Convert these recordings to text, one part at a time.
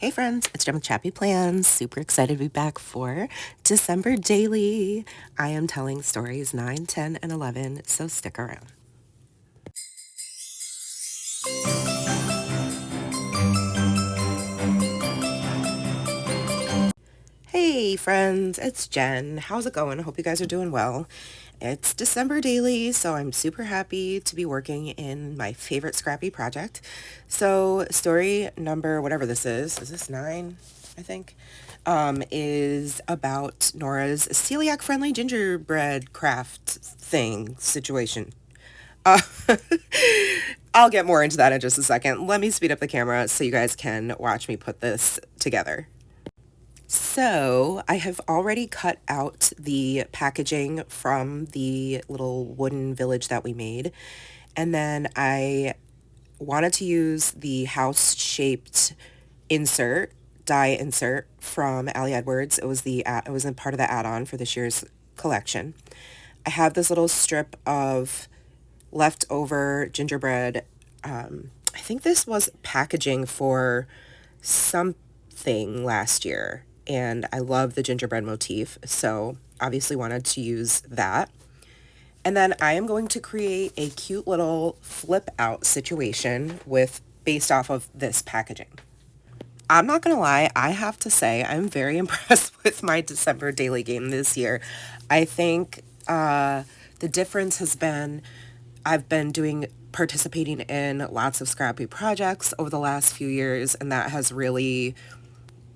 Hey friends, it's Jen with ChappyPlans. Super excited to be back for December Daily. I am telling stories 9, 10, and 11, so stick around. Hey friends, it's Jen. How's it going? I hope you guys are doing well. It's December Daily, so I'm super happy to be working in my favorite scrappy project. So story number, whatever this is this 9, I think, is about Nora's celiac-friendly gingerbread craft thing situation. Uh, I'll get more into that in just a second. Let me speed up the camera so you guys can watch me put this together. So I have already cut out the packaging from the little wooden village that we made. And then I wanted to use the house-shaped insert, die insert from Ali Edwards. It was a part of the add-on for this year's collection. I have this little strip of leftover gingerbread. I think this was packaging for something last year, and I love the gingerbread motif, so obviously wanted to use that. And then I am going to create a cute little flip out situation based off of this packaging. I'm not gonna lie, I have to say I'm very impressed with my December daily game this year. I think the difference has been I've been participating in lots of scrappy projects over the last few years, and that has really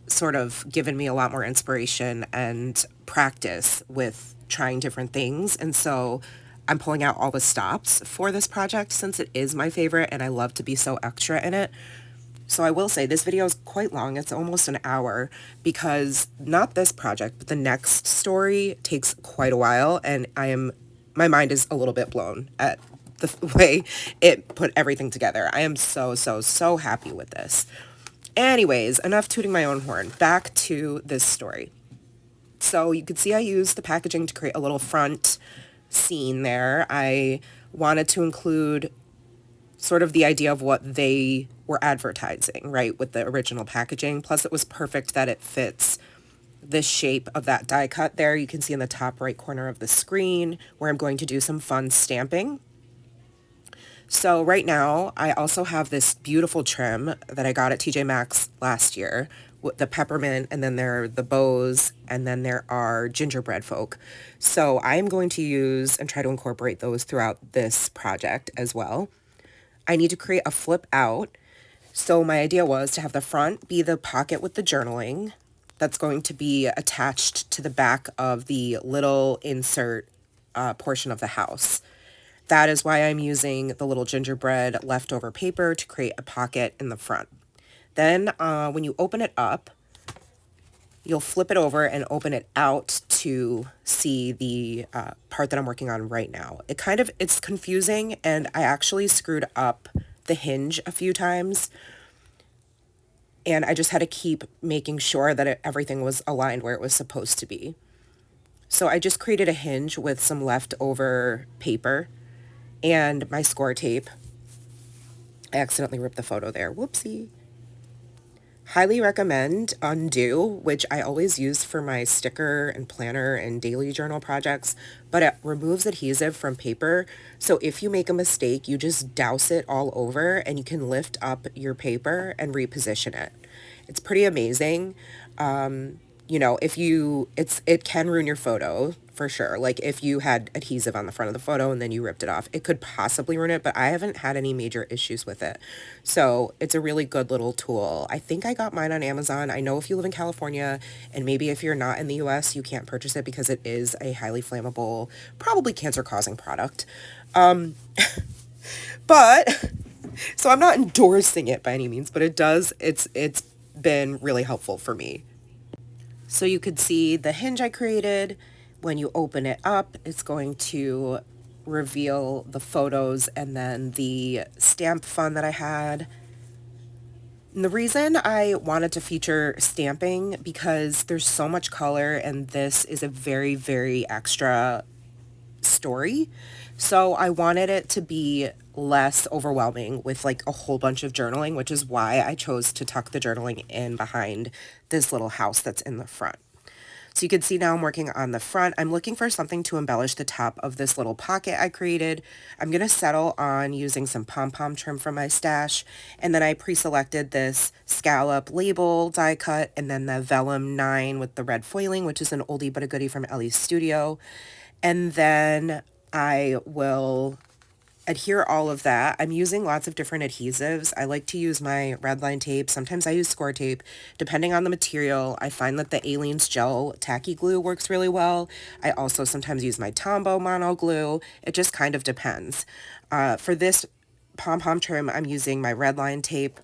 sort of given me a lot more inspiration and practice with trying different things. And so I'm pulling out all the stops for this project since it is my favorite and I love to be so extra in it. So I will say this video is quite long. It's almost an hour because not this project, but the next story takes quite a while, and my mind is a little bit blown at the way it put everything together. I am so happy with this. Anyways, enough tooting my own horn. Back to this story. So you can see I used the packaging to create a little front scene there. I wanted to include sort of the idea of what they were advertising, right, with the original packaging. Plus, it was perfect that it fits the shape of that die cut there. You can see in the top right corner of the screen where I'm going to do some fun stamping. So right now, I also have this beautiful trim that I got at TJ Maxx last year, with the peppermint, and then there are the bows, and then there are gingerbread folk. So I am going to use and try to incorporate those throughout this project as well. I need to create a flip out. So my idea was to have the front be the pocket with the journaling that's going to be attached to the back of the little insert portion of the house. That is why I'm using the little gingerbread leftover paper to create a pocket in the front. Then when you open it up, you'll flip it over and open it out to see the part that I'm working on right now. It's confusing, and I actually screwed up the hinge a few times, and I just had to keep making sure that everything was aligned where it was supposed to be. So I just created a hinge with some leftover paper and my score tape. I accidentally ripped the photo there. Whoopsie. Highly recommend Undo, which I always use for my sticker and planner and daily journal projects, but it removes adhesive from paper. So if you make a mistake, you just douse it all over and you can lift up your paper and reposition it. It's pretty amazing. It can ruin your photo for sure. Like if you had adhesive on the front of the photo and then you ripped it off, it could possibly ruin it, but I haven't had any major issues with it. So it's a really good little tool. I think I got mine on Amazon. I know if you live in California and maybe if you're not in the US, you can't purchase it because it is a highly flammable, probably cancer-causing product. But so I'm not endorsing it by any means, but it's been really helpful for me. So you could see the hinge I created. When you open it up, it's going to reveal the photos and then the stamp fun that I had. And the reason I wanted to feature stamping because there's so much color and this is a very extra story. So I wanted it to be less overwhelming with like a whole bunch of journaling, which is why I chose to tuck the journaling in behind this little house that's in the front. So you can see now I'm working on the front. I'm looking for something to embellish the top of this little pocket I created. I'm going to settle on using some pom-pom trim from my stash. And then I pre-selected this scallop label die cut and then the vellum 9 with the red foiling, which is an oldie but a goodie from Ellie's Studio. And then I will adhere all of that. I'm using lots of different adhesives. I like to use my red line tape. Sometimes I use score tape. Depending on the material, I find that the Aleene's gel tacky glue works really well. I also sometimes use my Tombow mono glue. It just kind of depends. For this pom-pom trim, I'm using my red line tape.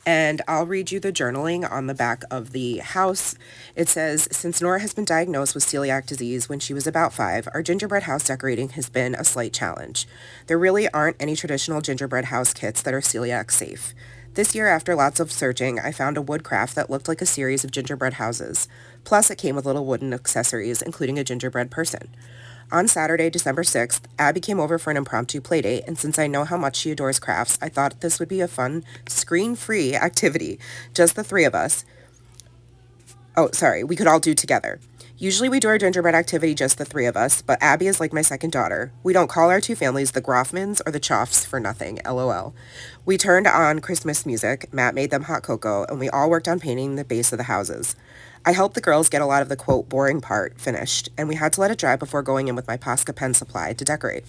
And I'll read you the journaling on the back of the house. It says, since Nora has been diagnosed with celiac disease when she was about 5, our gingerbread house decorating has been a slight challenge. There really aren't any traditional gingerbread house kits that are celiac safe. This year, after lots of searching, I found a wood craft that looked like a series of gingerbread houses. Plus, it came with little wooden accessories, including a gingerbread person. On Saturday, December 6th, Abby came over for an impromptu playdate, and since I know how much she adores crafts, I thought this would be a fun, screen-free activity. Just the three of us. Oh, sorry, we could all do together. Usually we do our gingerbread activity just the three of us, but Abby is like my second daughter. We don't call our two families the Groffmans or the Choffs for nothing, LOL. We turned on Christmas music, Matt made them hot cocoa, and we all worked on painting the base of the houses. I helped the girls get a lot of the, quote, boring part finished, and we had to let it dry before going in with my Posca pen supply to decorate.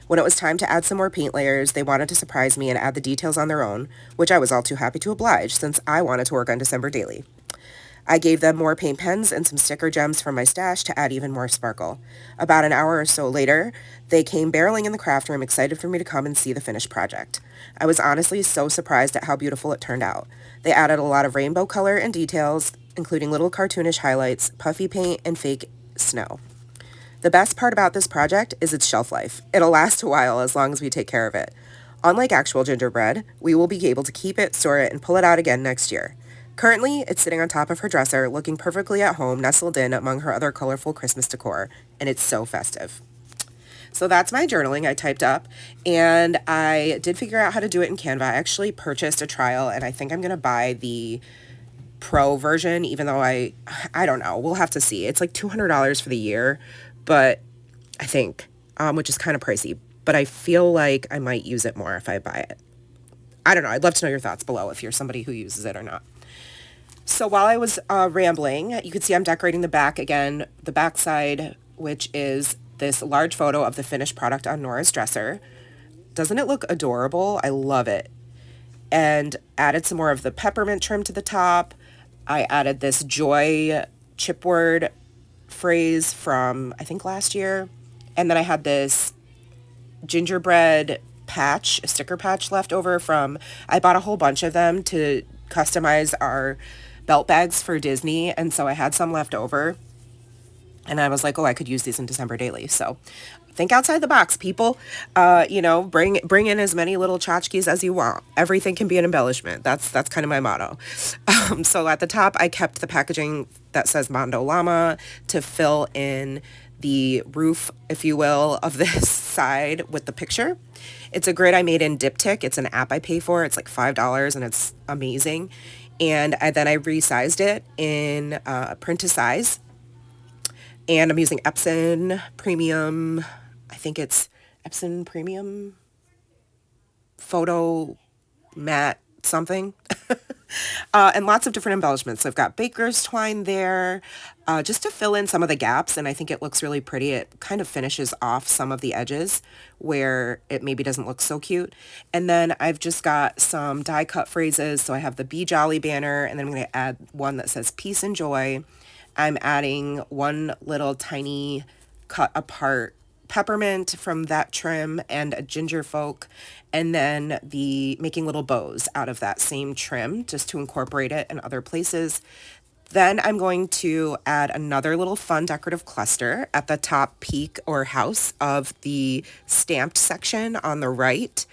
When it was time to add some more paint layers, they wanted to surprise me and add the details on their own, which I was all too happy to oblige since I wanted to work on December daily. I gave them more paint pens and some sticker gems from my stash to add even more sparkle. About an hour or so later, they came barreling in the craft room excited for me to come and see the finished project. I was honestly so surprised at how beautiful it turned out. They added a lot of rainbow color and details, including little cartoonish highlights, puffy paint, and fake snow. The best part about this project is its shelf life. It'll last a while as long as we take care of it. Unlike actual gingerbread, we will be able to keep it, store it, and pull it out again next year. Currently, it's sitting on top of her dresser, looking perfectly at home, nestled in among her other colorful Christmas decor, and it's so festive. So that's my journaling I typed up, and I did figure out how to do it in Canva. I actually purchased a trial, and I think I'm going to buy the pro version, even though I don't know. We'll have to see. It's like $200 for the year, but I think, which is kind of pricey, but I feel like I might use it more if I buy it. I don't know. I'd love to know your thoughts below if you're somebody who uses it or not. So while I was rambling, you could see I'm decorating the back again, the back side, which is this large photo of the finished product on Nora's dresser. Doesn't it look adorable? I love it. And added some more of the peppermint trim to the top. I added this joy chipboard phrase from, I think, last year. And then I had this gingerbread patch, a sticker patch left over from, I bought a whole bunch of them to customize our belt bags for Disney, and so I had some left over, and I was like, oh, I could use these in December daily. So think outside the box, people. Bring in as many little tchotchkes as you want. Everything can be an embellishment. That's kind of my motto. So at the top, I kept the packaging that says Mondo Llama to fill in the roof, if you will, of this side with the picture. It's a grid I made in Diptyque. It's an app I pay for. It's like $5, and it's amazing. And then I resized it in print to size. And I'm using Epson Premium. I think it's Epson Premium Photo Matte something. And lots of different embellishments. So I've got baker's twine there just to fill in some of the gaps, and I think it looks really pretty. It kind of finishes off some of the edges where it maybe doesn't look so cute. And then I've just got some die cut phrases. So I have the Be Jolly banner, and then I'm going to add one that says peace and joy. I'm adding one little tiny cut apart peppermint from that trim and a ginger folk, and then the making little bows out of that same trim just to incorporate it in other places. Then I'm going to add another little fun decorative cluster at the top peak or house of the stamped section on the right.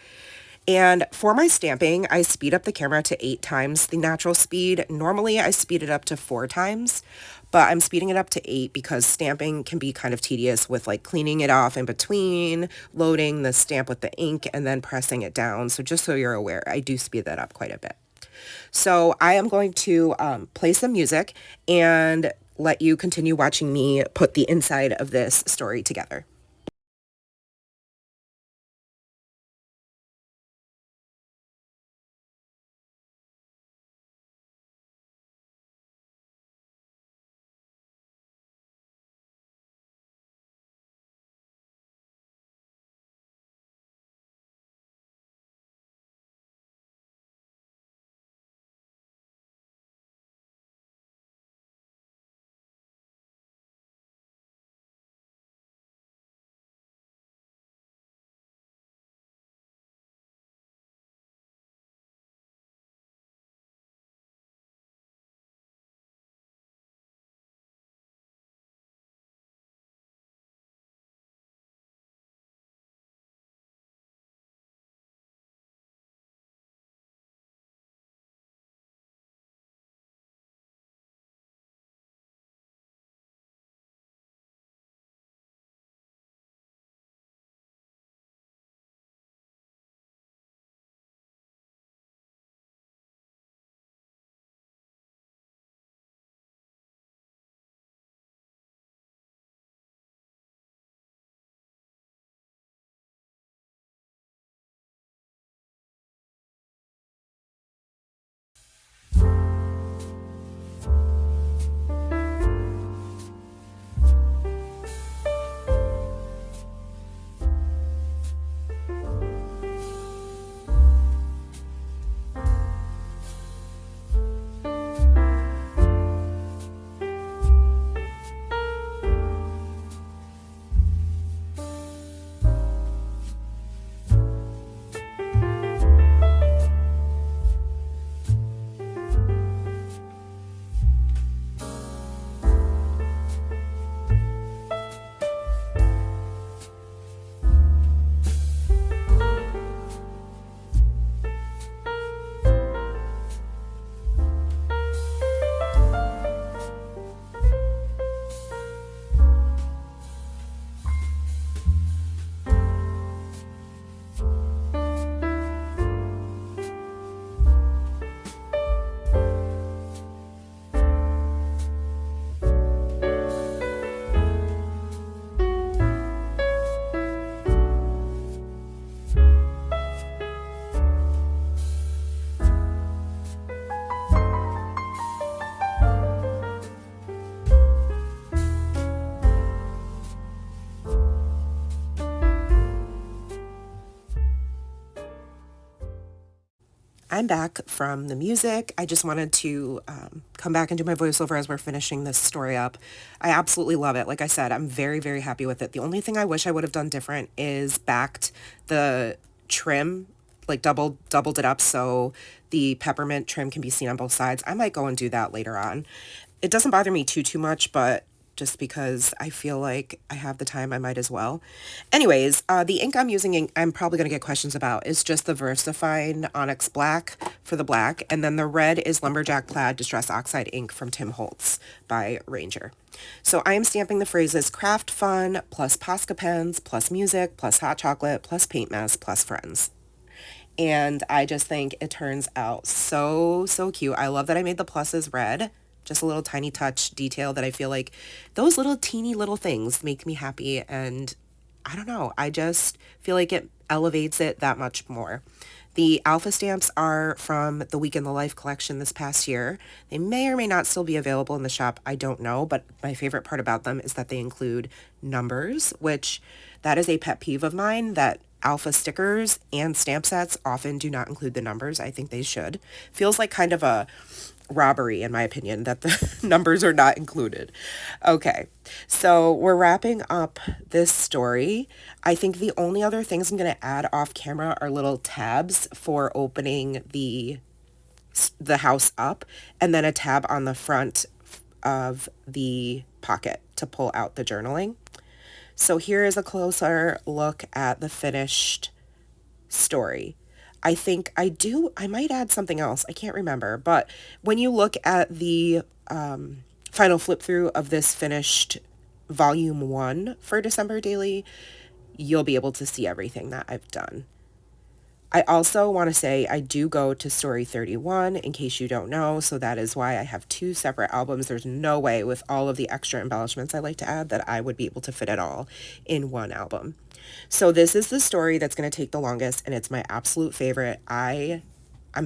And for my stamping, I speed up the camera to 8 times the natural speed. Normally, I speed it up to 4 times, but I'm speeding it up to 8 because stamping can be kind of tedious with like cleaning it off in between, loading the stamp with the ink, and then pressing it down. So just so you're aware, I do speed that up quite a bit. So I am going to play some music and let you continue watching me put the inside of this story together. I'm back from the music. I just wanted to come back and do my voiceover as we're finishing this story up. I absolutely love it. Like I said, I'm very, very happy with it. The only thing I wish I would have done different is backed the trim, like doubled it up so the peppermint trim can be seen on both sides. I might go and do that later on. It doesn't bother me too much, but just because I feel like I have the time, I might as well. Anyways, the ink I'm using, I'm probably going to get questions about, is just the VersaFine Onyx Black for the black, and then the red is Lumberjack Plaid Distress Oxide ink from Tim Holtz by Ranger. So I am stamping the phrases craft fun, plus Posca pens, plus music, plus hot chocolate, plus paint mess, plus friends. And I just think it turns out so, so cute. I love that I made the pluses red. Just a little tiny touch detail that I feel like those little teeny little things make me happy. And I don't know, I just feel like it elevates it that much more. The alpha stamps are from the Week in the Life collection this past year. They may or may not still be available in the shop. I don't know, but my favorite part about them is that they include numbers, which that is a pet peeve of mine, that alpha stickers and stamp sets often do not include the numbers. I think they should. Feels like kind of a robbery, in my opinion, that the numbers are not included. Okay, so we're wrapping up this story. I think the only other things I'm going to add off camera are little tabs for opening the house up, and then a tab on the front of the pocket to pull out the journaling. So here is a closer look at the finished story. I think I might add something else. I can't remember. But when you look at the final flip through of this finished volume 1 for December Daily, you'll be able to see everything that I've done. I also want to say I do go to Story 31 in case you don't know, so that is why I have 2 separate albums. There's no way with all of the extra embellishments I like to add that I would be able to fit it all in one album. So this is the story that's going to take the longest, and it's my absolute favorite. I'm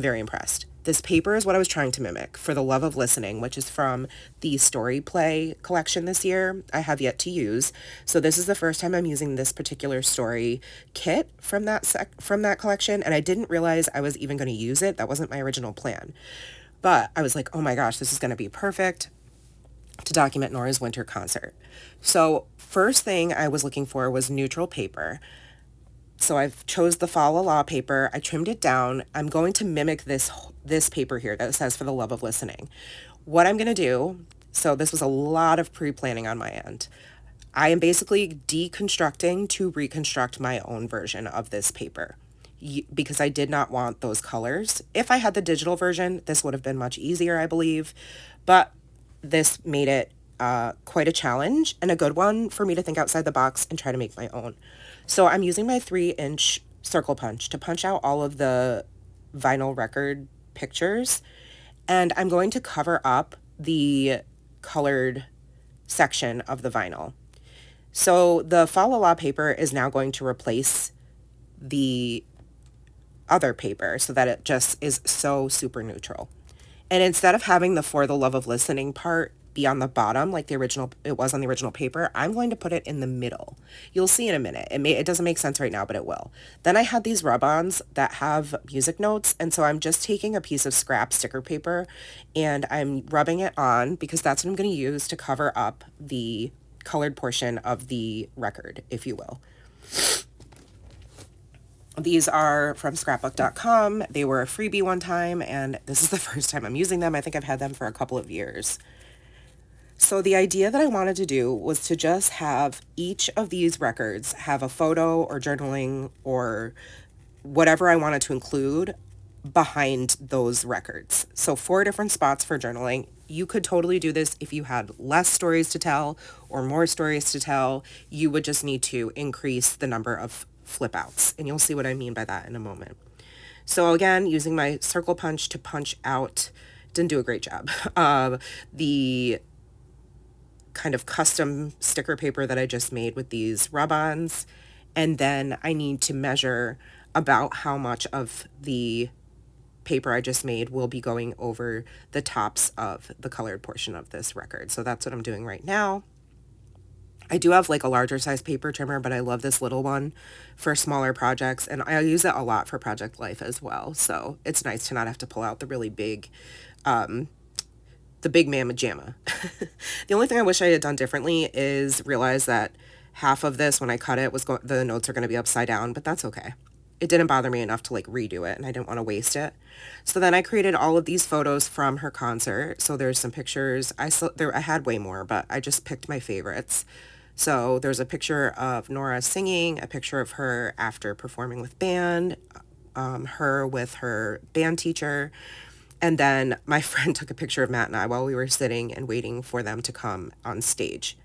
very impressed. This paper is what I was trying to mimic, For the Love of Listening, which is from the Story Play collection this year. I have yet to use. So this is the first time I'm using this particular story kit from that collection, and I didn't realize I was even going to use it. That wasn't my original plan. But I was like, oh my gosh, this is going to be perfect to document Nora's winter concert. So first thing I was looking for was neutral paper. So I've chose the Fa La La paper. I trimmed it down. I'm going to mimic this paper here that says For the Love of Listening. What I'm going to do, so this was a lot of pre-planning on my end. I am basically deconstructing to reconstruct my own version of this paper because I did not want those colors. If I had the digital version, this would have been much easier, I believe. But this made it quite a challenge and a good one for me to think outside the box and try to make my own. So I'm using my 3-inch circle punch to punch out all of the vinyl record pictures, and I'm going to cover up the colored section of the vinyl. So the Fa La La paper is now going to replace the other paper so that it just is so super neutral. And instead of having the For the Love of Listening part be on the bottom like it was on the original paper, I'm going to put it in the middle. You'll see in a minute. It doesn't make sense right now, but it will. Then I had these rub-ons that have music notes, and so I'm just taking a piece of scrap sticker paper and I'm rubbing it on because that's what I'm going to use to cover up the colored portion of the record, if you will. These are from scrapbook.com. They were a freebie one time, and this is the first time I'm using them. I think I've had them for a couple of years. So the idea that I wanted to do was to just have each of these records have a photo or journaling or whatever I wanted to include behind those records. So 4 different spots for journaling. You could totally do this if you had less stories to tell or more stories to tell. You would just need to increase the number of flip outs, and you'll see what I mean by that in a moment. So again, using my circle punch to punch out, didn't do a great job, the kind of custom sticker paper that I just made with these rub-ons. And then I need to measure about how much of the paper I just made will be going over the tops of the colored portion of this record. So that's what I'm doing right now. I do have like a larger size paper trimmer, but I love this little one for smaller projects, and I use it a lot for project life as well. So it's nice to not have to pull out the really big, the big mamma jamma. The only thing I wish I had done differently is realize that half of this, when I cut it, the notes are going to be upside down, but that's okay. It didn't bother me enough to like redo it, and I didn't want to waste it. So then I created all of these photos from her concert. So there's some pictures. I had way more, but I just picked my favorites. So there's a picture of Nora singing, a picture of her after performing with band, her with her band teacher, and then my friend took a picture of Matt and I while we were sitting and waiting for them to come on stage.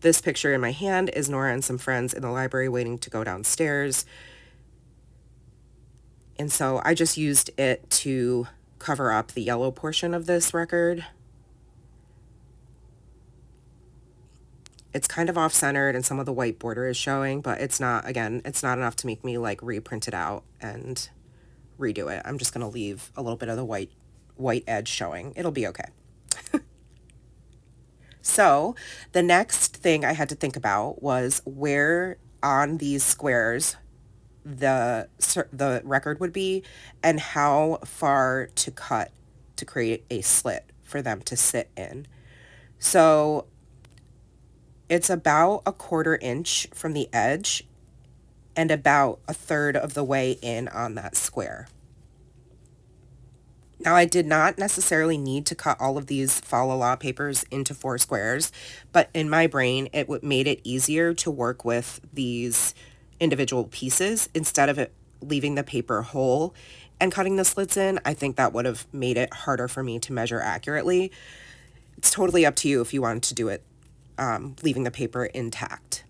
This picture in my hand is Nora and some friends in the library waiting to go downstairs. And so I just used it to cover up the yellow portion of this record. It's kind of off-centered and some of the white border is showing, but it's not enough to make me like reprint it out and redo it. I'm just going to leave a little bit of the white edge showing. It'll be okay. So the next thing I had to think about was where on these squares the record would be and how far to cut to create a slit for them to sit in. So it's about a 1/4 inch from the edge and about 1/3 of the way in on that square. Now, I did not necessarily need to cut all of these Fa La La papers into 4 squares, but in my brain, it made it easier to work with these individual pieces instead of it leaving the paper whole and cutting the slits in, I think that would have made it harder for me to measure accurately. It's totally up to you if you want to do it leaving the paper intact.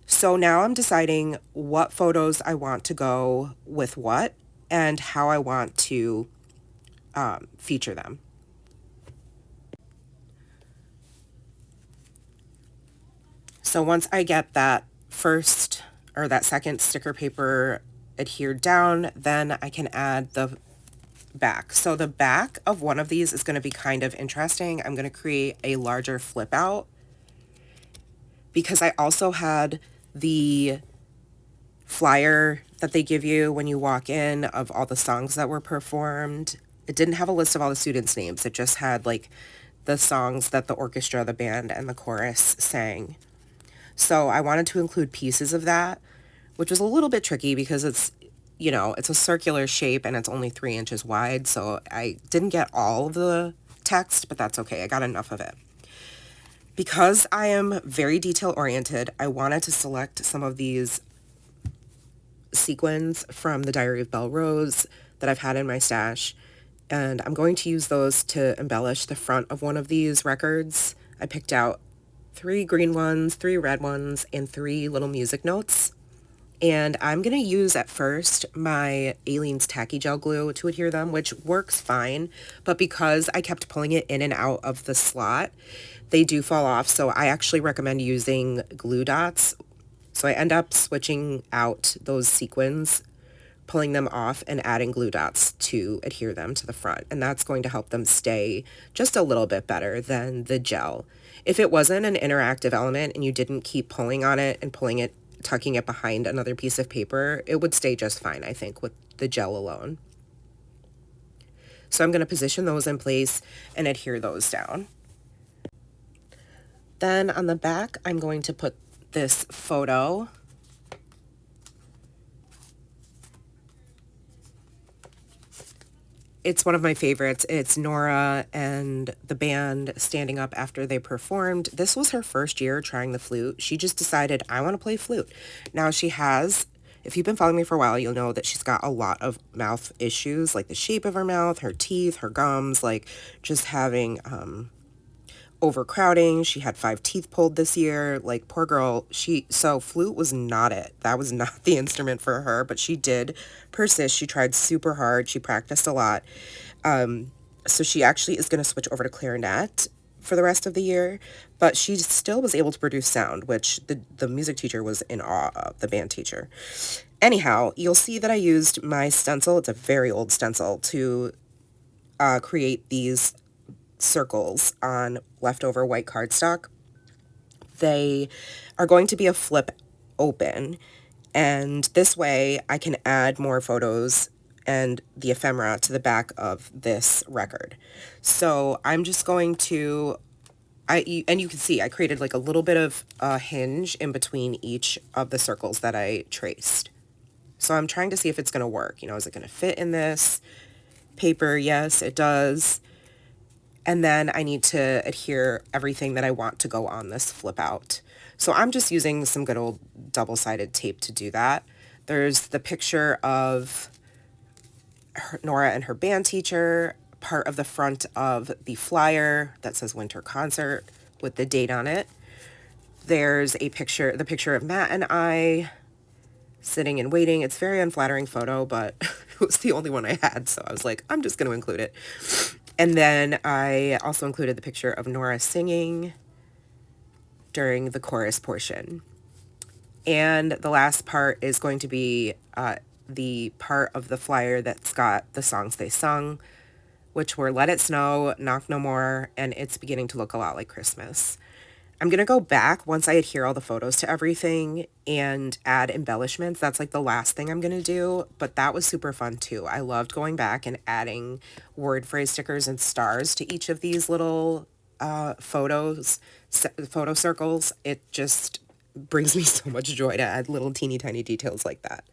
So now I'm deciding what photos I want to go with what and how I want to feature them. So once I get that first or that second sticker paper adhered down, then I can add the back. So the back of one of these is going to be kind of interesting. I'm going to create a larger flip out because I also had the flyer that they give you when you walk in of all the songs that were performed. It didn't have a list of all the students' names. It just had like the songs that the orchestra, the band, and the chorus sang. So I wanted to include pieces of that, which was a little bit tricky because it's, you know, it's a circular shape and it's only 3 inches wide. So I didn't get all of the text, but that's okay. I got enough of it. Because I am very detail oriented, I wanted to select some of these sequins from the Diary of Belle Rose that I've had in my stash, and I'm going to use those to embellish the front of one of these records. I picked out 3 green ones, 3 red ones, and 3 little music notes. And I'm going to use at first my Aleene's tacky gel glue to adhere them, which works fine, but because I kept pulling it in and out of the slot, they do fall off. So I actually recommend using glue dots. So I end up switching out those sequins, pulling them off and adding glue dots to adhere them to the front. And that's going to help them stay just a little bit better than the gel. If it wasn't an interactive element and you didn't keep pulling on it and pulling it, tucking it behind another piece of paper, it would stay just fine, I think, with the gel alone. So I'm going to position those in place and adhere those down. Then on the back, I'm going to put this photo. It's one of my favorites. It's Nora and the band standing up after they performed. This was her first year trying the flute. She just decided, I want to play flute. Now she has, if you've been following me for a while, you'll know that she's got a lot of mouth issues, like the shape of her mouth, her teeth, her gums, like just having overcrowding. She had 5 teeth pulled this year. Like, poor girl. So flute was not it. That was not the instrument for her, but she did persist. She tried super hard. She practiced a lot. So she actually is going to switch over to clarinet for the rest of the year, but she still was able to produce sound, which the music teacher was in awe of, the band teacher. Anyhow, you'll see that I used my stencil. It's a very old stencil to create these circles on leftover white cardstock. They are going to be a flip open, and this way I can add more photos and the ephemera to the back of this record. So I'm just going to, and you can see I created like a little bit of a hinge in between each of the circles that I traced. So I'm trying to see if it's going to work. You know, is it going to fit in this paper? Yes, it does. And then I need to adhere everything that I want to go on this flip out. So I'm just using some good old double-sided tape to do that. There's the picture of Nora and her band teacher, part of the front of the flyer that says winter concert with the date on it. There's the picture of Matt and I sitting and waiting. It's a very unflattering photo, but it was the only one I had, so I was like, I'm just going to include it. And then I also included the picture of Nora singing during the chorus portion. And the last part is going to be the part of the flyer that's got the songs they sung, which were Let It Snow, Knock No More, and It's Beginning to Look a Lot Like Christmas. I'm going to go back once I adhere all the photos to everything and add embellishments. That's like the last thing I'm going to do, but that was super fun too. I loved going back and adding word phrase stickers and stars to each of these little photo circles. It just brings me so much joy to add little teeny tiny details like that.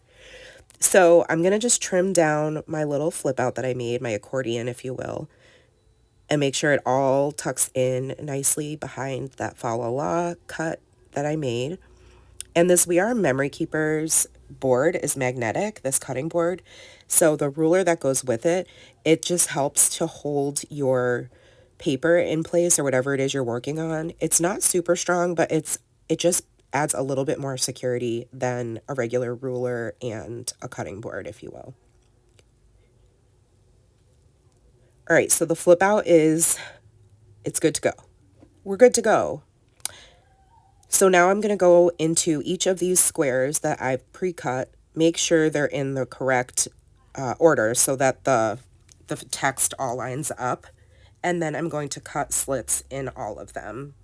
So I'm going to just trim down my little flip out that I made, my accordion, if you will, and make sure it all tucks in nicely behind that fa la la cut that I made. And this We Are Memory Keepers board is magnetic, this cutting board. So the ruler that goes with it, it just helps to hold your paper in place or whatever it is you're working on. It's not super strong, but it just adds a little bit more security than a regular ruler and a cutting board, if you will. All right, so the flip out is, it's good to go. We're good to go. So now I'm going to go into each of these squares that I've pre-cut, make sure they're in the correct order so that the text all lines up, and then I'm going to cut slits in all of them.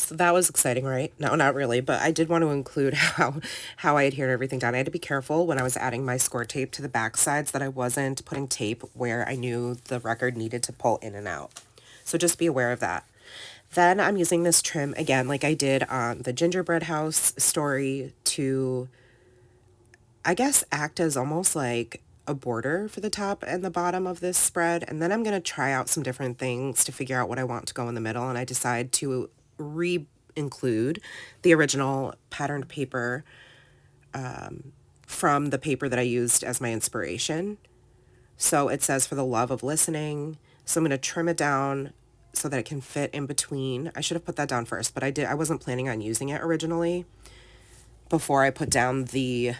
So that was exciting, right? No, not really, but I did want to include how I adhered everything down. I had to be careful when I was adding my score tape to the back sides that I wasn't putting tape where I knew the record needed to pull in and out. So just be aware of that. Then I'm using this trim again, like I did on the Gingerbread House story, to, I guess, act as almost like a border for the top and the bottom of this spread. And then I'm going to try out some different things to figure out what I want to go in the middle. And I decide to re-include the original patterned paper from the paper that I used as my inspiration. So it says, "For the love of listening, So I'm going to trim it down so that it can fit in between. I should have put that down first, but I wasn't planning on using it originally. Before I put down the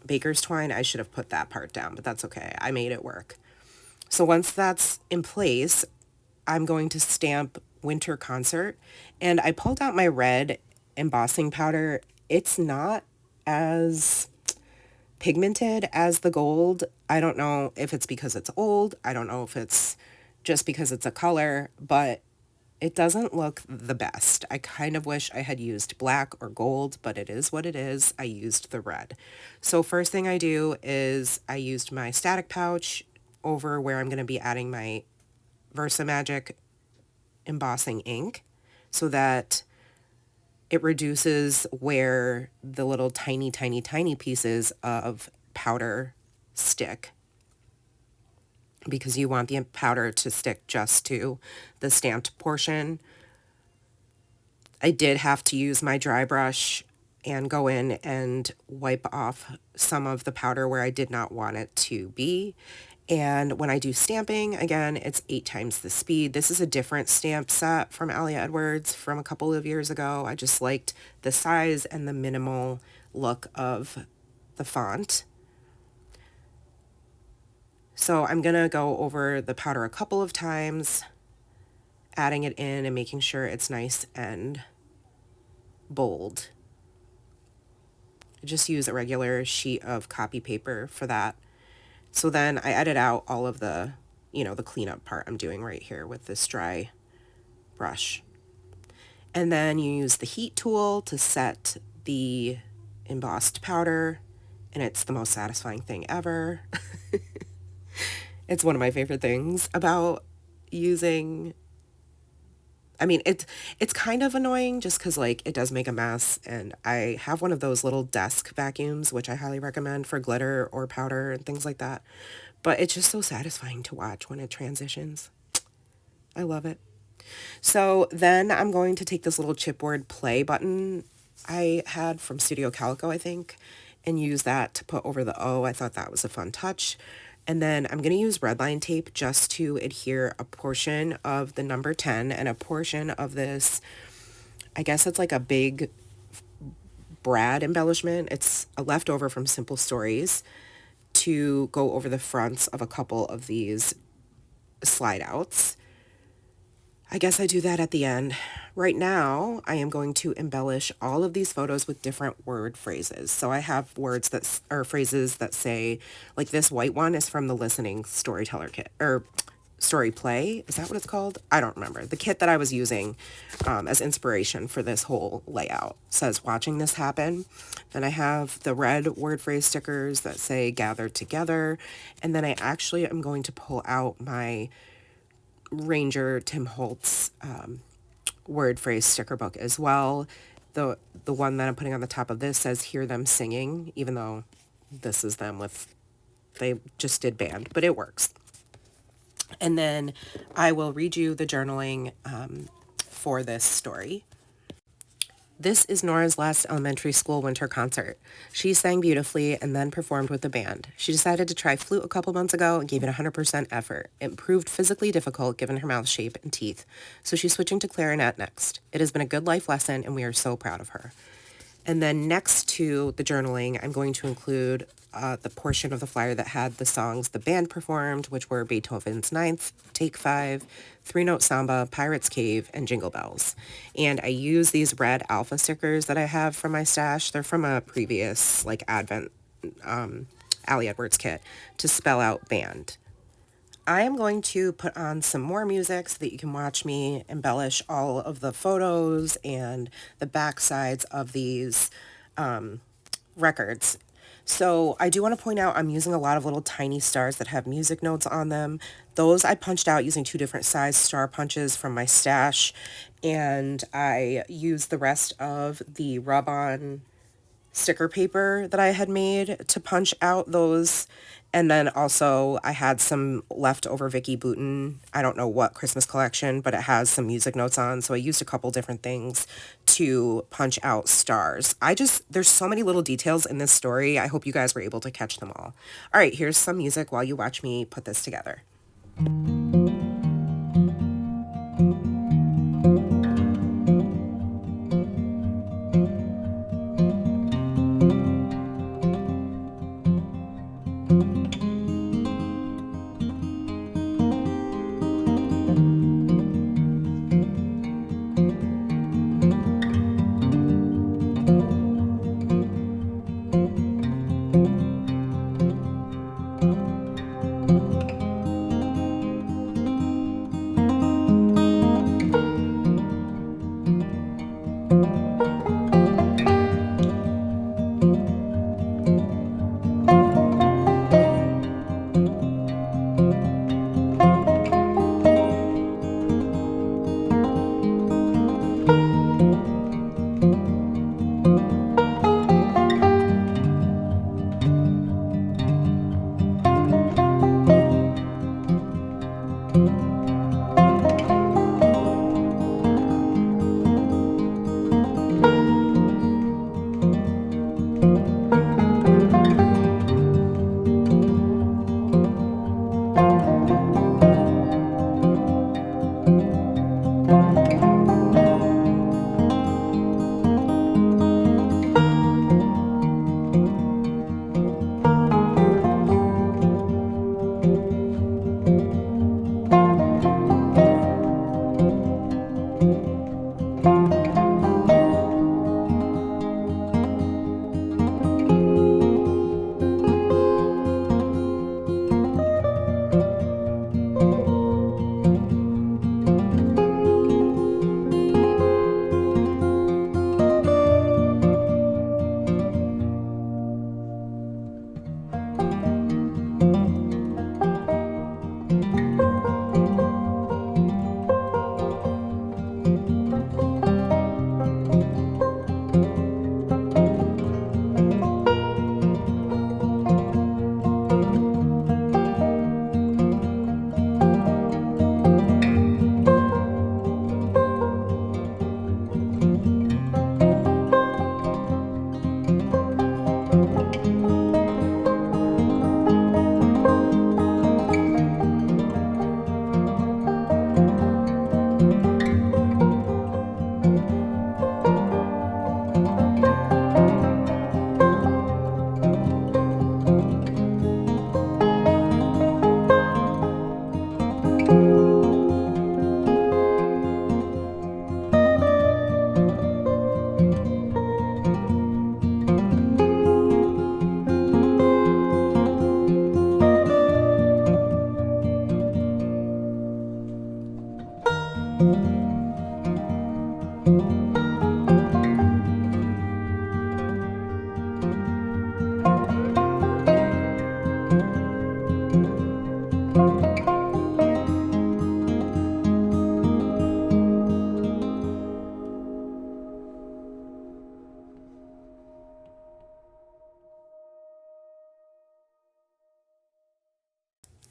baker's twine, I should have put that part down, but that's okay. I made it work. So once that's in place, I'm going to stamp Winter Concert, and I pulled out my red embossing powder. It's not as pigmented as the gold. I don't know if it's because it's old. I don't know if it's just because it's a color, but it doesn't look the best. I kind of wish I had used black or gold, but it is what it is. I used the red. So first thing I do is I used my static pouch over where I'm going to be adding my VersaMagic embossing ink so that it reduces where the little tiny, tiny, tiny pieces of powder stick, because you want the powder to stick just to the stamped portion. I did have to use my dry brush and go in and wipe off some of the powder where I did not want it to be. And when I do stamping, again, it's 8 times the speed. This is a different stamp set from Alia Edwards from a couple of years ago. I just liked the size and the minimal look of the font. So I'm going to go over the powder a couple of times, adding it in and making sure it's nice and bold. Just use a regular sheet of copy paper for that. So then I edit out all of the, the cleanup part I'm doing right here with this dry brush. And then you use the heat tool to set the embossed powder, and it's the most satisfying thing ever. It's one of my favorite things about using, it's kind of annoying just because, like, it does make a mess, and I have one of those little desk vacuums, which I highly recommend for glitter or powder and things like that, but it's just so satisfying to watch when it transitions. I love it. So then I'm going to take this little chipboard play button I had from Studio Calico, I think, and use that to put over the O. I thought that was a fun touch. And then I'm going to use redline tape just to adhere a portion of the number 10 and a portion of this, I guess it's like a big Brad embellishment. It's a leftover from Simple Stories, to go over the fronts of a couple of these slide outs. I guess I do that at the end. Right now, I am going to embellish all of these photos with different word phrases. So I have words that are phrases that say, like this white one is from the Listening Storyteller kit, or Story Play. Is that what it's called? I don't remember. The kit that I was using as inspiration for this whole layout says watching this happen. Then I have the red word phrase stickers that say gathered together. And then I actually am going to pull out my Ranger Tim Holtz word phrase sticker book as well. The one that I'm putting on the top of this says hear them singing, even though this is them with, they just did band, but it works. And then I will read you the journaling for this story. This is Nora's last elementary school winter concert. She sang beautifully and then performed with the band. She decided to try flute a couple months ago and gave it 100% effort. It proved physically difficult given her mouth shape and teeth, so she's switching to clarinet next. It has been a good life lesson and we are so proud of her. And then next to the journaling, I'm going to include the portion of the flyer that had the songs the band performed, which were Beethoven's Ninth, Take 5, Three-Note Samba, Pirate's Cave, and Jingle Bells. And I use these red alpha stickers that I have from my stash. They're from a previous, like, Advent Alia Edwards kit to spell out band. I am going to put on some more music so that you can watch me embellish all of the photos and the back sides of these records. So I do want to point out I'm using a lot of little tiny stars that have music notes on them. Those I punched out using 2 different size star punches from my stash, and I used the rest of the rub-on sticker paper that I had made to punch out those. And then also I had some leftover Vicky Boutin, I don't know what Christmas collection, but it has some music notes on. So I used a couple different things to punch out stars. There's so many little details in this story. I hope you guys were able to catch them all. All right, here's some music while you watch me put this together.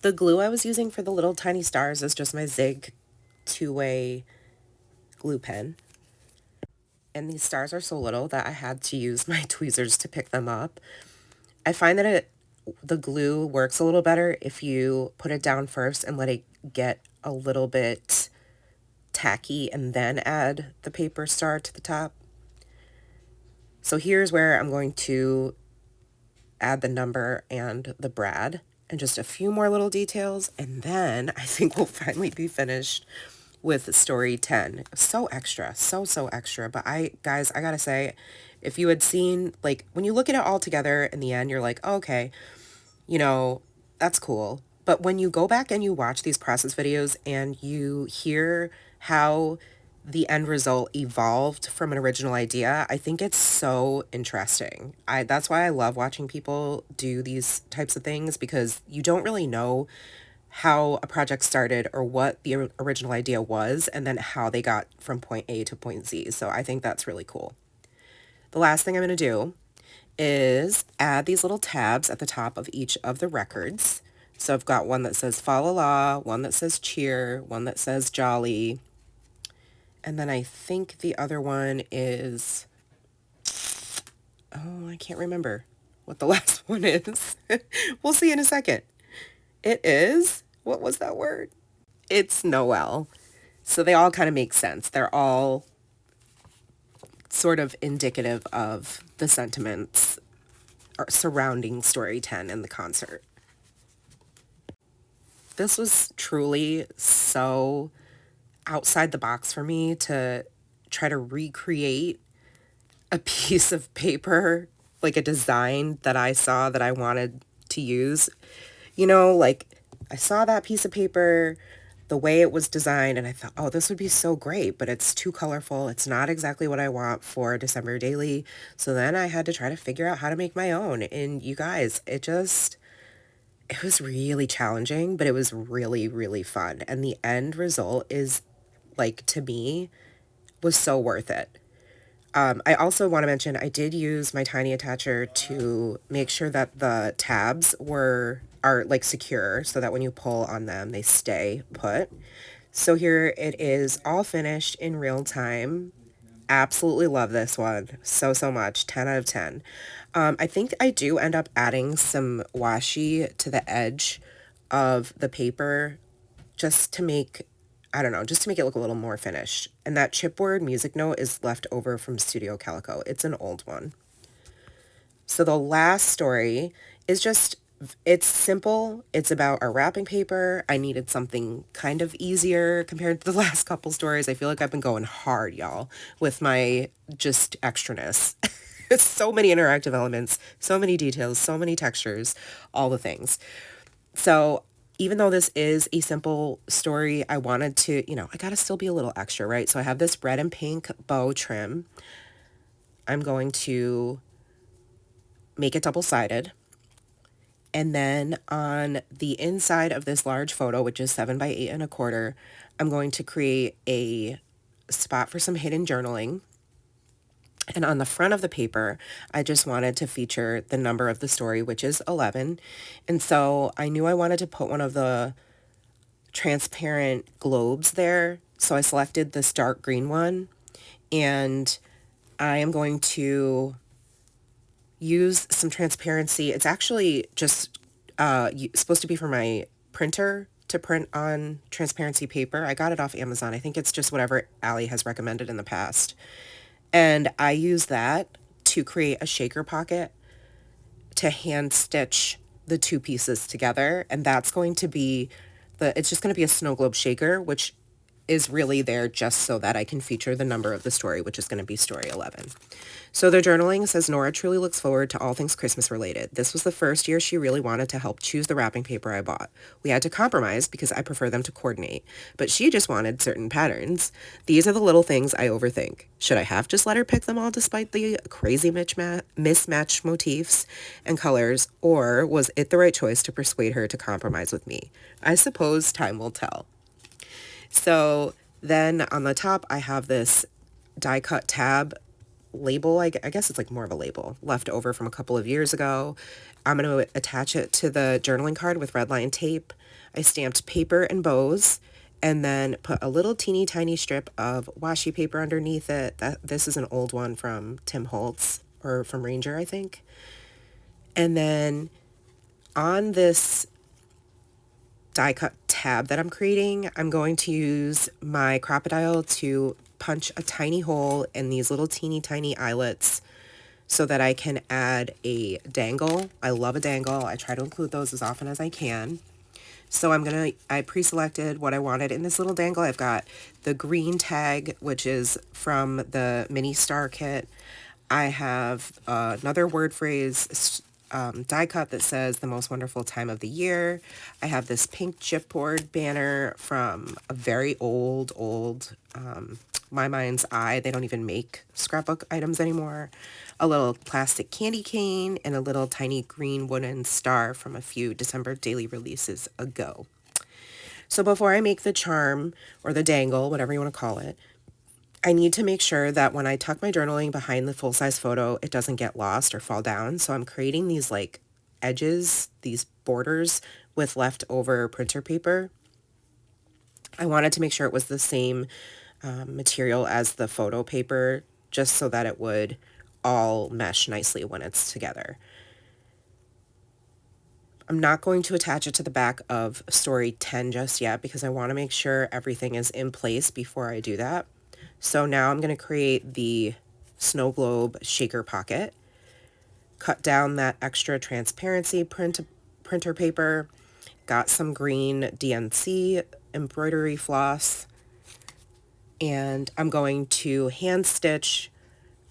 The glue I was using for the little tiny stars is just my Zig two-way glue pen. And these stars are so little that I had to use my tweezers to pick them up. I find that the glue works a little better if you put it down first and let it get a little bit tacky and then add the paper star to the top. So here's where I'm going to add the number and the brad and just a few more little details, and then I think we'll finally be finished with story 10. So extra, so extra. But guys, I gotta say, if you had seen, like, when you look at it all together in the end, you're like, oh, okay, you know, that's cool. But when you go back and you watch these process videos and you hear how the end result evolved from an original idea, I think it's so interesting. That's why I love watching people do these types of things, because you don't really know how a project started or what the original idea was and then how they got from point A to point Z. So I think that's really cool. The last thing I'm going to do is add these little tabs at the top of each of the records. So I've got one that says fa la la, one that says cheer, one that says jolly, and then I think the other one is, oh, I can't remember what the last one is. We'll see in a second. It is, what was that word? It's Noel. So they all kind of make sense. They're all sort of indicative of the sentiments surrounding story 10 and the concert. This was truly so outside the box for me to try to recreate a piece of paper, like a design that I saw that I wanted to use. You know, like, I saw that piece of paper, the way it was designed, and I thought, oh, this would be so great, but it's too colorful. It's not exactly what I want for December Daily. So then I had to try to figure out how to make my own. And you guys, it was really challenging, but it was really, really fun. And the end result is, like, to me, was so worth it. I also want to mention I did use my tiny attacher to make sure that the tabs are like secure, so that when you pull on them, they stay put. So here it is, all finished in real time. Absolutely love this one so much. 10 out of 10. I think I do end up adding some washi to the edge of the paper just to make, I don't know, just to make it look a little more finished. And that chipboard music note is left over from Studio Calico. It's an old one. So the last story is just, it's simple. It's about our wrapping paper. I needed something kind of easier compared to the last couple stories. I feel like I've been going hard, y'all, with my just extraness. So many interactive elements, so many details, so many textures, all the things. So even though this is a simple story, I wanted to, I gotta still be a little extra, right? So I have this red and pink bow trim. I'm going to make it double-sided. And then on the inside of this large photo, which is 7 by 8 1/4, I'm going to create a spot for some hidden journaling. And on the front of the paper, I just wanted to feature the number of the story, which is 11. And so I knew I wanted to put one of the transparent globes there. So I selected this dark green one, and I am going to use some transparency. It's actually just supposed to be for my printer to print on transparency paper. I got it off Amazon. I think it's just whatever Allie has recommended in the past. And I use that to create a shaker pocket to hand stitch the two pieces together. And that's going to be it's just going to be a snow globe shaker, which is really there just so that I can feature the number of the story, which is going to be story 11. So the journaling says, Nora truly looks forward to all things Christmas related. This was the first year she really wanted to help choose the wrapping paper I bought. We had to compromise because I prefer them to coordinate, but she just wanted certain patterns. These are the little things I overthink. Should I have just let her pick them all despite the crazy mismatched motifs and colors, or was it the right choice to persuade her to compromise with me? I suppose time will tell. So then on the top, I have this die cut tab label, I guess it's like more of a label, left over from a couple of years ago. I'm going to attach it to the journaling card with red line tape. I stamped paper and bows, and then put a little teeny tiny strip of washi paper underneath it. This is an old one from Tim Holtz, or from Ranger, I think. And then on this die cut tab that I'm creating, I'm going to use my Crop-A-Dile to punch a tiny hole in these little teeny tiny eyelets so that I can add a dangle. I love a dangle. I try to include those as often as I can. So I pre-selected what I wanted in this little dangle. I've got the green tag, which is from the mini star kit. I have another word phrase die cut that says the most wonderful time of the year. I have this pink chipboard banner from a very old My Mind's Eye. They don't even make scrapbook items anymore. A little plastic candy cane and a little tiny green wooden star from a few December daily releases ago. So before I make the charm or the dangle, whatever you want to call it, I need to make sure that when I tuck my journaling behind the full-size photo, it doesn't get lost or fall down. So I'm creating these like edges, these borders with leftover printer paper. I wanted to make sure it was the same material as the photo paper, just so that it would all mesh nicely when it's together. I'm not going to attach it to the back of story 10 just yet because I want to make sure everything is in place before I do that. So now I'm going to create the snow globe shaker pocket, cut down that extra transparency printer paper, got some green DNC embroidery floss, and I'm going to hand stitch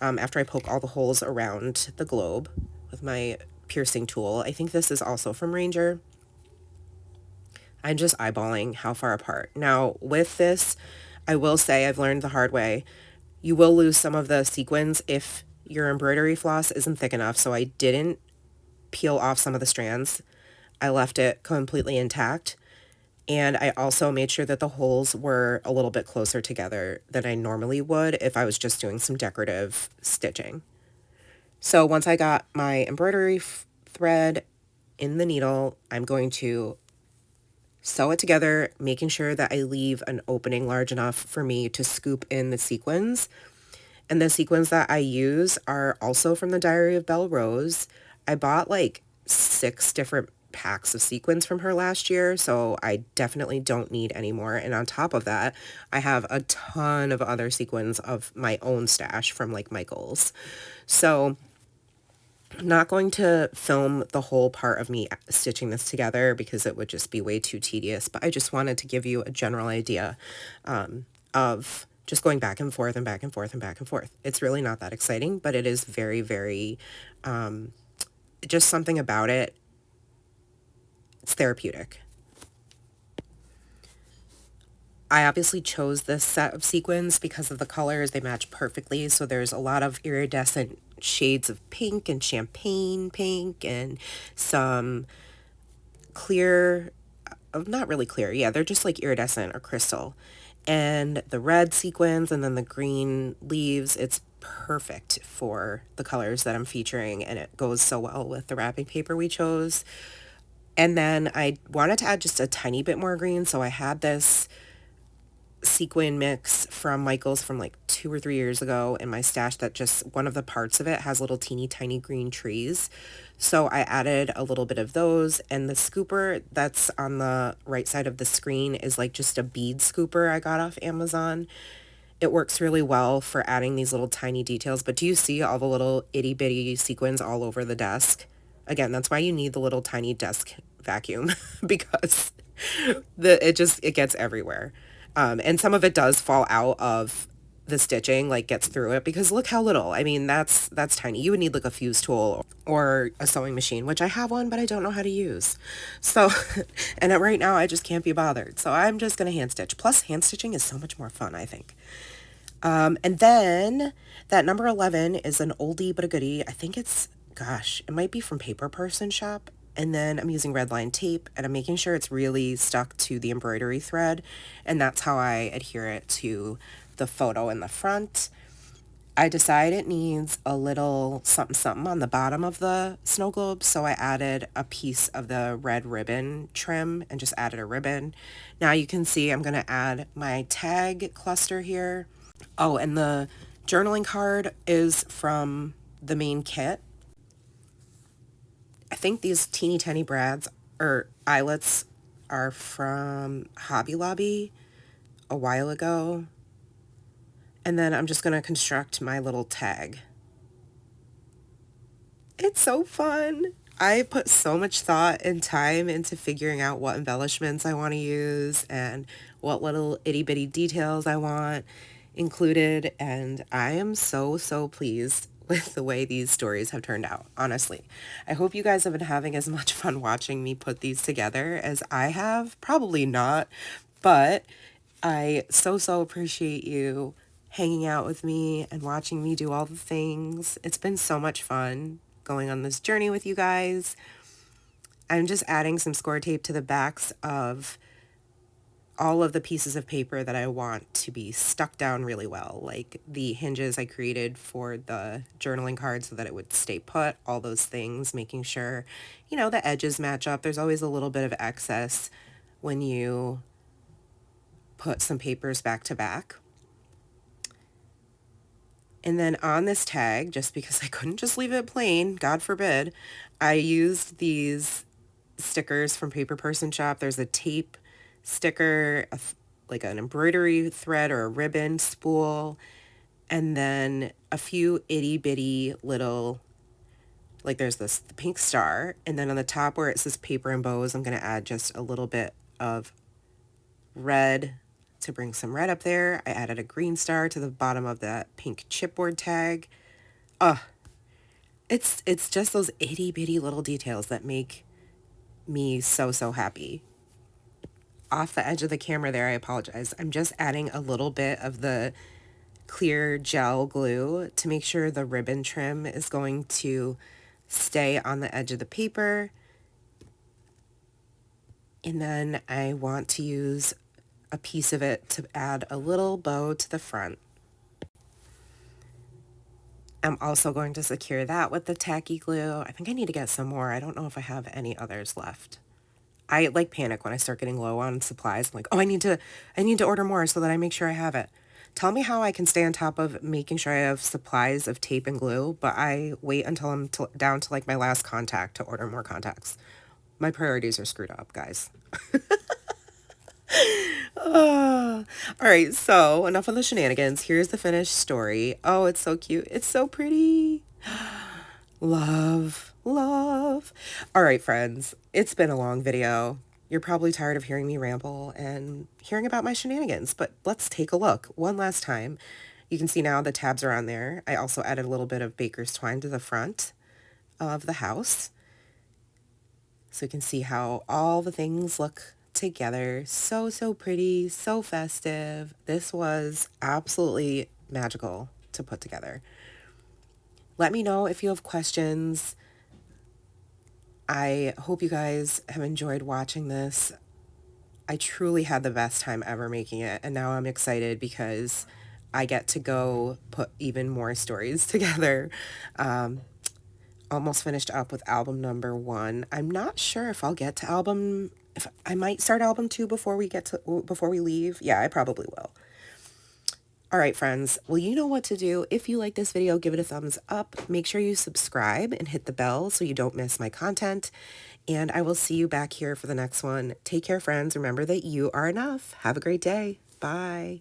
after I poke all the holes around the globe with my piercing tool. I think this is also from Ranger. I'm just eyeballing how far apart. Now with this, I will say I've learned the hard way. You will lose some of the sequins if your embroidery floss isn't thick enough, so I didn't peel off some of the strands. I left it completely intact. And I also made sure that the holes were a little bit closer together than I normally would if I was just doing some decorative stitching. So once I got my embroidery thread in the needle, I'm going to sew it together, making sure that I leave an opening large enough for me to scoop in the sequins. And the sequins that I use are also from the Diary of Belle Rose. I bought like 6 different packs of sequins from her last year, so I definitely don't need any more. And on top of that, I have a ton of other sequins of my own stash from like Michael's. So I'm not going to film the whole part of me stitching this together because it would just be way too tedious, but I just wanted to give you a general idea of just going back and forth and back and forth and back and forth. It's really not that exciting, but it is very, very, just something about it. It's therapeutic. I obviously chose this set of sequins because of the colors. They match perfectly. So there's a lot of iridescent shades of pink and champagne pink and some clear, not really clear. Yeah, they're just like iridescent or crystal. And the red sequins and then the green leaves. It's perfect for the colors that I'm featuring, and it goes so well with the wrapping paper we chose. And then I wanted to add just a tiny bit more green, so I had this sequin mix from Michael's from like 2 or 3 years ago in my stash that just one of the parts of it has little teeny tiny green trees. So I added a little bit of those, and the scooper that's on the right side of the screen is like just a bead scooper I got off Amazon. It works really well for adding these little tiny details, but do you see all the little itty bitty sequins all over the desk? Again, that's why you need the little tiny desk vacuum because it gets everywhere. And some of it does fall out of the stitching, like gets through it, because look how little. I mean, that's tiny. You would need like a fuse tool or a sewing machine, which I have one, but I don't know how to use. So, and right now I just can't be bothered. So I'm just going to hand stitch. Plus hand stitching is so much more fun, I think. And then that number 11 is an oldie but a goodie. I think it's, gosh, it might be from Paper Person Shop. And then I'm using red line tape, and I'm making sure it's really stuck to the embroidery thread. And that's how I adhere it to the photo in the front. I decide it needs a little something something on the bottom of the snow globe, so I added a piece of the red ribbon trim and just added a ribbon. Now you can see I'm going to add my tag cluster here. Oh, and the journaling card is from the main kit. I think these teeny tiny brads or eyelets are from Hobby Lobby a while ago. And then I'm just going to construct my little tag. It's so fun. I put so much thought and time into figuring out what embellishments I want to use and what little itty bitty details I want included. And I am so, so pleased with the way these stories have turned out, honestly. I hope you guys have been having as much fun watching me put these together as I have. Probably not, but I so, so appreciate you hanging out with me and watching me do all the things. It's been so much fun going on this journey with you guys. I'm just adding some score tape to the backs of all of the pieces of paper that I want to be stuck down really well, like the hinges I created for the journaling card so that it would stay put, all those things, making sure, you know, the edges match up. There's always a little bit of excess when you put some papers back to back. And then on this tag, just because I couldn't just leave it plain, God forbid, I used these stickers from Paper Person Shop. There's a tape sticker, like an embroidery thread or a ribbon spool, and then a few itty bitty little, like there's this the pink star, and then on the top where it says paper and bows, I'm going to add just a little bit of red to bring some red up there. I added a green star to the bottom of that pink chipboard tag. It's just those itty bitty little details that make me so, so happy. Off the edge of the camera there, I apologize. I'm just adding a little bit of the clear gel glue to make sure the ribbon trim is going to stay on the edge of the paper. And then I want to use a piece of it to add a little bow to the front. I'm also going to secure that with the tacky glue. I think I need to get some more. I don't know if I have any others left. I like panic when I start getting low on supplies. I'm like, oh, I need to order more so that I make sure I have it. Tell me how I can stay on top of making sure I have supplies of tape and glue, but I wait until I'm down to like my last contact to order more contacts. My priorities are screwed up, guys. All right, so enough of the shenanigans. Here's the finished story. Oh, it's so cute. It's so pretty. Love, love. All right, friends, it's been a long video. You're probably tired of hearing me ramble and hearing about my shenanigans, but let's take a look one last time. You can see now the tabs are on there. I also added a little bit of baker's twine to the front of the house, so you can see how all the things look together. So, so pretty, so festive. This was absolutely magical to put together. Let me know if you have questions. I hope you guys have enjoyed watching this. I truly had the best time ever making it, and now I'm excited because I get to go put even more stories together. Almost finished up with album number 1. I'm not sure if I'll get to if I might start album 2 before we leave. Yeah, I probably will. All right, friends. Well, you know what to do. If you like this video, give it a thumbs up. Make sure you subscribe and hit the bell so you don't miss my content. And I will see you back here for the next one. Take care, friends. Remember that you are enough. Have a great day. Bye.